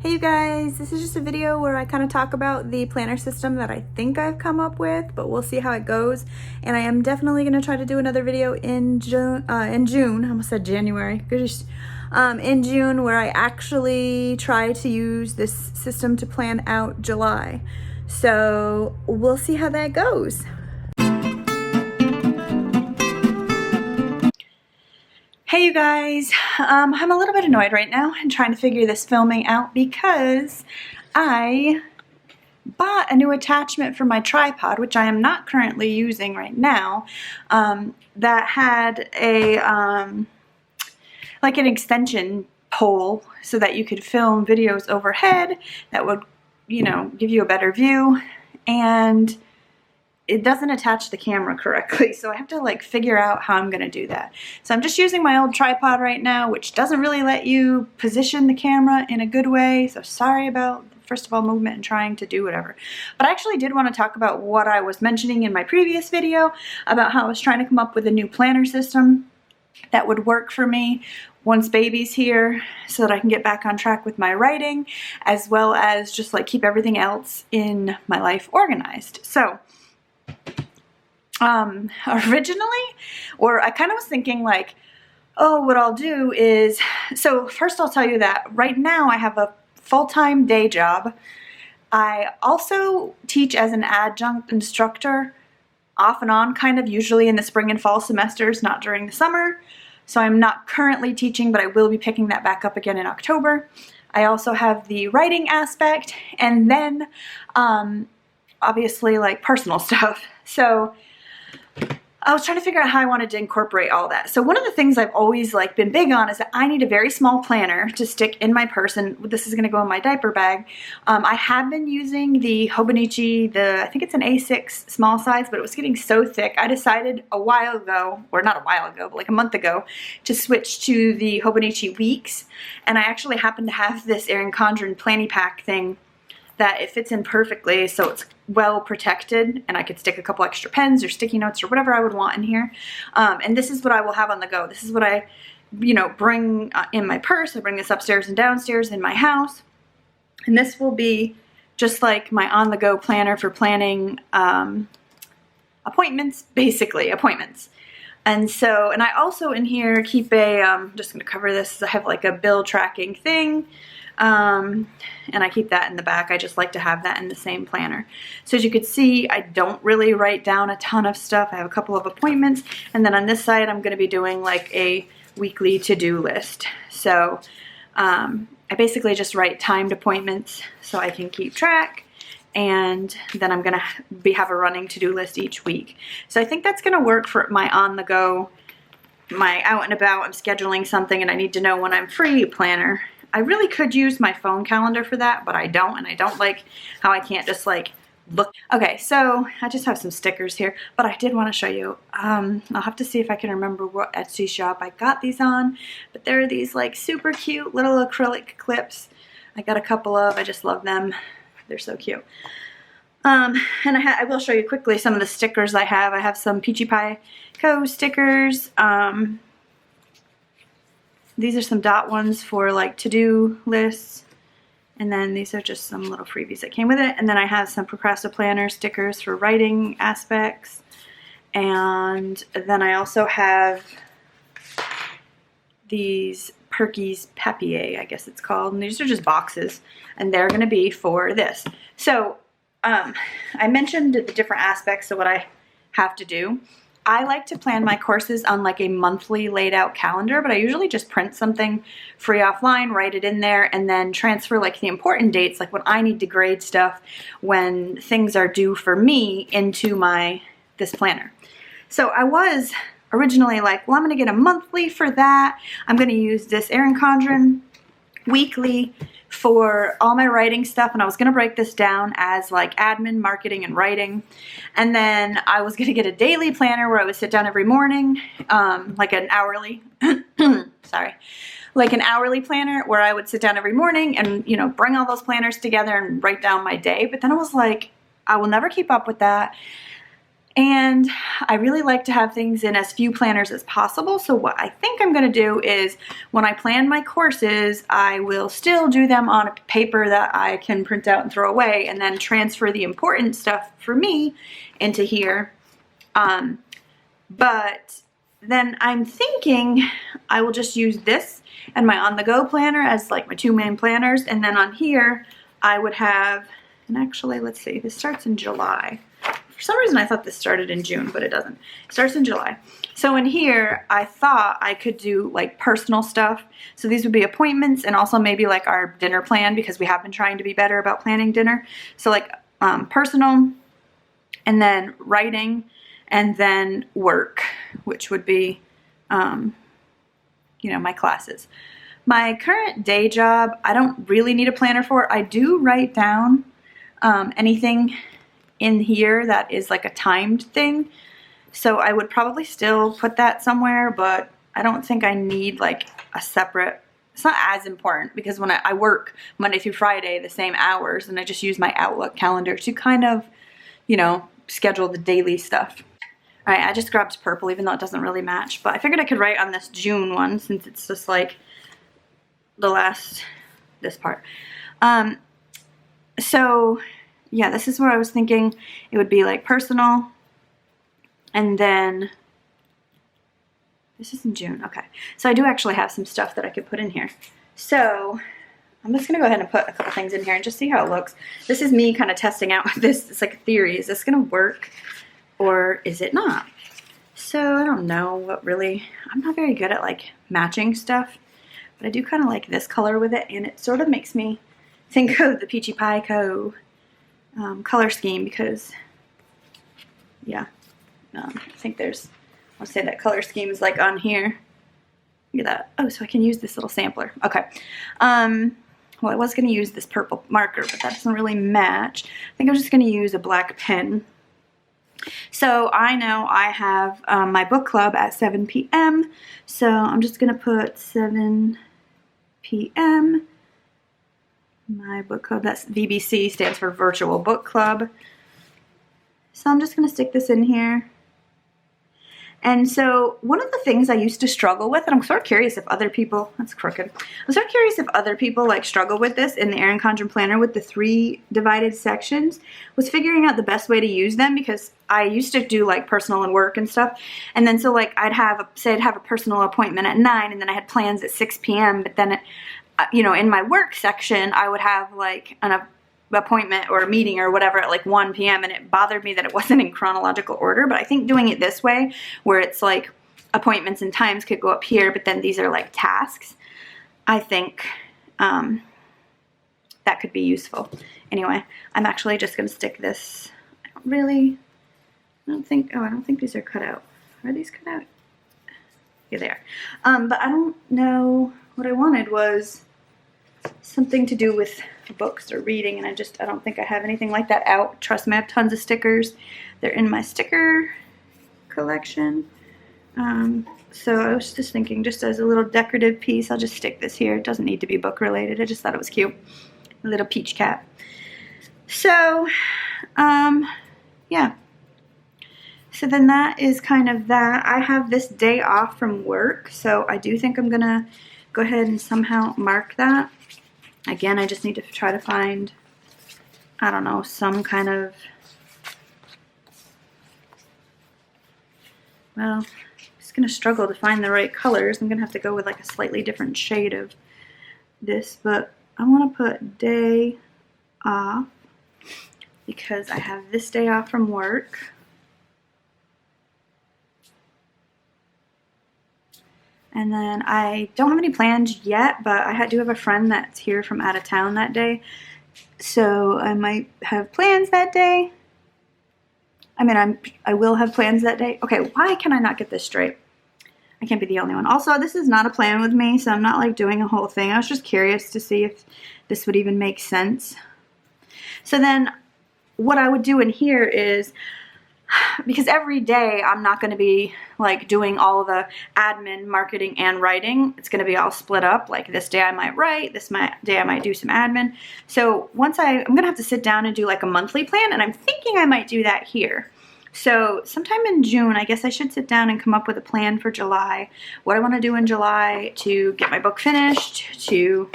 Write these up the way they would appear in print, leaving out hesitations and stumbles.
Hey you guys, this is just a video where I kind of talk about the planner system that I think I've come up with, but we'll see how it goes. And I am definitely going to try to do another video in June, I almost said January, in June, where I actually try to use this system to plan out July. So we'll see how that goes. Hey you guys, I'm a little bit annoyed right now and trying to figure this filming out because I bought a new attachment for my tripod, which I am not currently using right now, that had a like an extension pole so that you could film videos overhead that would, you know, give you a better view, and it doesn't attach the camera correctly, so I have to like figure out how I'm gonna do that. So I'm just using my old tripod right now, which doesn't really let you position the camera in a good way, so sorry about, first of all, movement and trying to do whatever. But I actually did want to talk about what I was mentioning in my previous video about how I was trying to come up with a new planner system that would work for me once baby's here, so that I can get back on track with my writing, as well as just like keep everything else in my life organized. So originally, or I kind of was thinking like, oh, what I'll do is, so first I'll tell you that right now I have a full-time day job. I also teach as an adjunct instructor off and on, kind of usually in the spring and fall semesters, not during the summer. So I'm not currently teaching, but I will be picking that back up again in October. I also have the writing aspect, and then obviously like personal stuff. So I was trying to figure out how I wanted to incorporate all that. So one of the things I've always like been big on is that I need a very small planner to stick in my purse, and this is going to go in my diaper bag. I have been using the Hobonichi, I think it's an A6 small size, but it was getting so thick. I decided a while ago, or not a while ago, but like a month ago, to switch to the Hobonichi Weeks. And I actually happen to have this Erin Condren Planny Pack thing that it fits in perfectly, so it's well protected, and I could stick a couple extra pens or sticky notes or whatever I would want in here. And this is what I will have on the go. This is what I, bring in my purse. I bring this upstairs and downstairs in my house. And this will be just like my on-the-go planner for planning appointments, basically, appointments. And so, and I also in here keep I'm just gonna cover this, I have like a bill tracking thing. And I keep that in the back. I just like to have that in the same planner. So as you can see, I don't really write down a ton of stuff. I have a couple of appointments, and then on this side I'm going to be doing like a weekly to-do list. So I basically just write timed appointments so I can keep track, and then I'm going to have a running to-do list each week. So I think that's going to work for my on-the-go, my out and about, I'm scheduling something and I need to know when I'm free planner. I really could use my phone calendar for that, but I don't, and I don't like how I can't just like look. Okay, so I just have some stickers here, but I did want to show you. I'll have to see if I can remember what Etsy shop I got these on, but there are these like super cute little acrylic clips. I got a couple of, I just love them. They're so cute. And I will show you quickly some of the stickers I have. I have some Peachy Pie Co. stickers. These are some dot ones for like to-do lists, and then these are just some little freebies that came with it. And then I have some Procrastiplanner stickers for writing aspects, and then I also have these Perky's Papier, I guess it's called, and these are just boxes, and they're going to be for this. So I mentioned the different aspects of what I have to do. I like to plan my courses on like a monthly laid out calendar, but I usually just print something free offline, write it in there, and then transfer like the important dates, like when I need to grade stuff, when things are due for me, into this planner. So I was originally like, well, I'm going to get a monthly for that. I'm going to use this Erin Condren weekly for all my writing stuff, and I was going to break this down as like admin, marketing, and writing. And then I was going to get a daily planner where I would sit down every morning, like an hourly, sorry, like an hourly planner where I would sit down every morning and, bring all those planners together and write down my day. But then I was like, I will never keep up with that. And I really like to have things in as few planners as possible. So what I think I'm going to do is when I plan my courses, I will still do them on a paper that I can print out and throw away, and then transfer the important stuff for me into here. But then I'm thinking I will just use this and my on-the-go planner as like my two main planners. And then on here, I would have, and actually, let's see, this starts in July. For some reason I thought this started in June, but it doesn't. It starts in July. So in here, I thought I could do like personal stuff. So these would be appointments and also maybe like our dinner plan, because we have been trying to be better about planning dinner. So like personal, and then writing, and then work, which would be, you know, my classes. My current day job, I don't really need a planner for. I do write down anything in here that is like a timed thing. So I would probably still put that somewhere, but I don't think I need like a separate, it's not as important, because when I work Monday through Friday the same hours, and I just use my Outlook calendar to kind of, you know, schedule the daily stuff. All right, I just grabbed purple, even though it doesn't really match, but I figured I could write on this June one since it's just like the last, this part. So yeah, this is what I was thinking. It would be like personal, and then this is in June. Okay, so I do actually have some stuff that I could put in here. So I'm just gonna go ahead and put a couple things in here and just see how it looks. This is me kind of testing out this. It's like a theory. Is this gonna work or is it not? So I don't know what really, I'm not very good at like matching stuff, but I do kind of like this color with it, and it sort of makes me think of the Peachy Pie Co. Color scheme, because yeah, I think there's, I'll say that color scheme is like on here. Look at that. Oh, so I can use this little sampler. Okay. Well, I was going to use this purple marker, but that doesn't really match. I think I'm just going to use a black pen. So I know I have my book club at 7 p.m. So I'm just going to put 7 p.m. My book club, that's VBC, stands for Virtual Book Club. So I'm just going to stick this in here. And so one of the things I used to struggle with, and I'm sort of curious if other people, that's crooked. I'm sort of curious if other people like struggle with this in the Erin Condren Planner with the 3 divided sections, was figuring out the best way to use them, because I used to do like personal and work and stuff. And then so like I'd have, say I'd have a personal appointment at 9, and then I had plans at 6 p.m. But then you know, in my work section, I would have like an appointment or a meeting or whatever at like 1 p.m. and it bothered me that it wasn't in chronological order. But I think doing it this way, where it's like appointments and times could go up here, but then these are like tasks, I think that could be useful. Anyway, I'm actually just going to stick this. I don't think these are cut out. Are these cut out? Yeah, they are. But I don't know, what I wanted was something to do with books or reading, and I don't think I have anything like that out. Trust me, I have tons of stickers. They're in my sticker collection. So I was just thinking, just as a little decorative piece, I'll just stick this here. It doesn't need to be book related. I just thought it was cute. A little peach cat. So, yeah. So then that is kind of that. I have this day off from work, so I do think I'm gonna go ahead and somehow mark that. Again, I just need to try to find, I don't know, some kind of, well, I'm just going to struggle to find the right colors. I'm going to have to go with like a slightly different shade of this, but I want to put day off because I have this day off from work. And then I don't have any plans yet, but I do have a friend that's here from out of town that day. So I might have plans that day. I mean, I will have plans that day. Okay, why can I not get this straight? I can't be the only one. Also, this is not a plan with me, so I'm not like doing a whole thing. I was just curious to see if this would even make sense. So then what I would do in here is, because every day I'm not going to be like doing all the admin, marketing, and writing. It's going to be all split up. Like this day I might write, day I might do some admin. So once I'm going to have to sit down and do like a monthly plan, and I'm thinking I might do that here. So sometime in June, I guess I should sit down and come up with a plan for July. What I want to do in July to get my book finished, to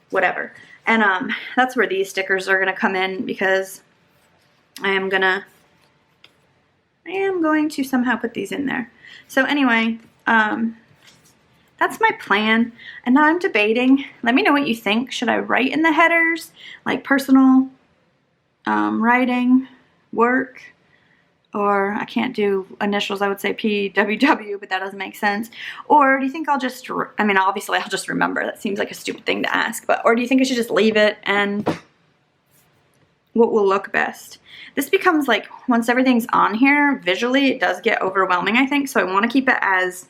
whatever. And that's where these stickers are going to come in, because I am going to somehow put these in there. So anyway, that's my plan. And now I'm debating. Let me know what you think. Should I write in the headers, like personal writing, work? Or I can't do initials, I would say PWW, but that doesn't make sense. Or do you think I'll just, I mean, obviously I'll just remember. That seems like a stupid thing to ask. But, or do you think I should just leave it and what will look best? This becomes like, once everything's on here, visually it does get overwhelming, I think. So I want to keep it as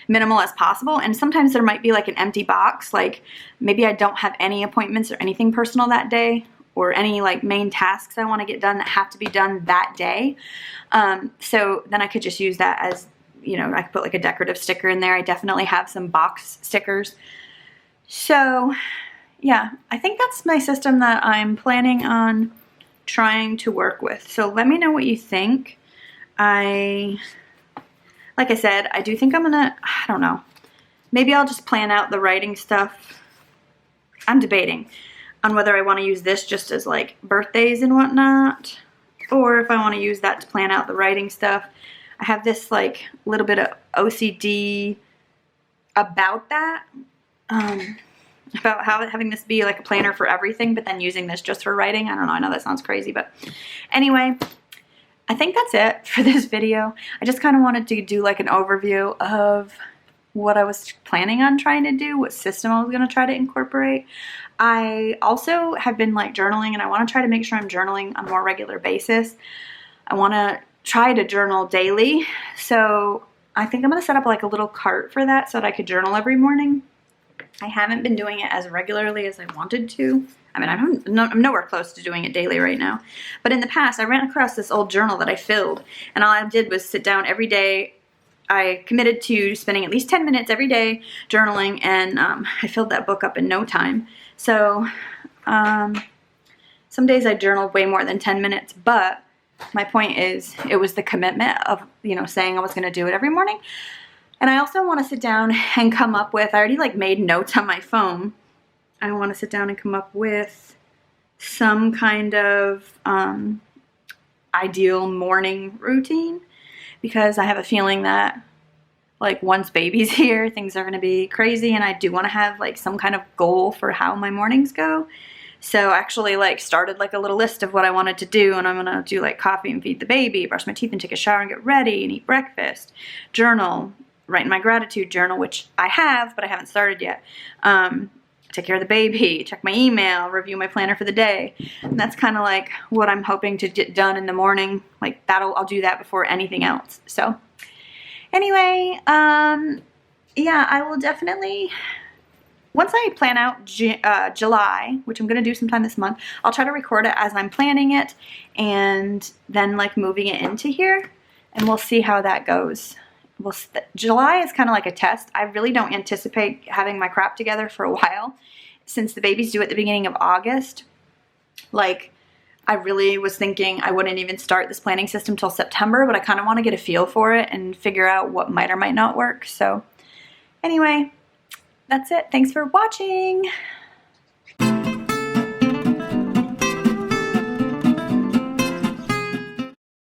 minimal as possible. And sometimes there might be like an empty box. Like maybe I don't have any appointments or anything personal that day, or any like main tasks I want to get done that have to be done that day. So then I could just use that as, you know, I could put like a decorative sticker in there. I definitely have some box stickers. So yeah, I think that's my system that I'm planning on trying to work with. So let me know what you think. Like I said, I do think I'm gonna, I don't know, maybe I'll just plan out the writing stuff. I'm debating on whether I want to use this just as like birthdays and whatnot, or if I want to use that to plan out the writing stuff. I have this like little bit of OCD about that, about having this be like a planner for everything, but then using this just for writing. I don't know, I know that sounds crazy, but anyway, I think that's it for this video. I just kind of wanted to do like an overview of what I was planning on trying to do, what system I was going to try to incorporate. I also have been like journaling, and I want to try to make sure I'm journaling on a more regular basis. I want to try to journal daily, so I think I'm going to set up like a little cart for that so that I could journal every morning. I haven't been doing it as regularly as I wanted to. I mean, I'm nowhere close to doing it daily right now. But in the past, I ran across this old journal that I filled, and all I did was sit down every day. I committed to spending at least 10 minutes every day journaling, and I filled that book up in no time. So some days I journal way more than 10 minutes, but my point is it was the commitment of, you know, saying I was going to do it every morning. And I also want to sit down and come up with, I already like made notes on my phone. I want to sit down and come up with some kind of ideal morning routine, because I have a feeling that like once baby's here, things are going to be crazy, and I do want to have like some kind of goal for how my mornings go. So I actually like started like a little list of what I wanted to do, and I'm going to do like coffee and feed the baby, brush my teeth and take a shower and get ready and eat breakfast, journal, write in my gratitude journal, which I have, but I haven't started yet. Take care of the baby, check my email, review my planner for the day. And that's kind of like what I'm hoping to get done in the morning. Like I'll do that before anything else. So anyway, yeah, I will definitely, once I plan out July, which I'm going to do sometime this month, I'll try to record it as I'm planning it and then like moving it into here, and we'll see how that goes. July is kind of like a test. I really don't anticipate having my crap together for a while, since the baby's due at the beginning of August. Like, I really was thinking I wouldn't even start this planning system till September, but I kind of want to get a feel for it and figure out what might or might not work. So anyway, that's it. Thanks for watching.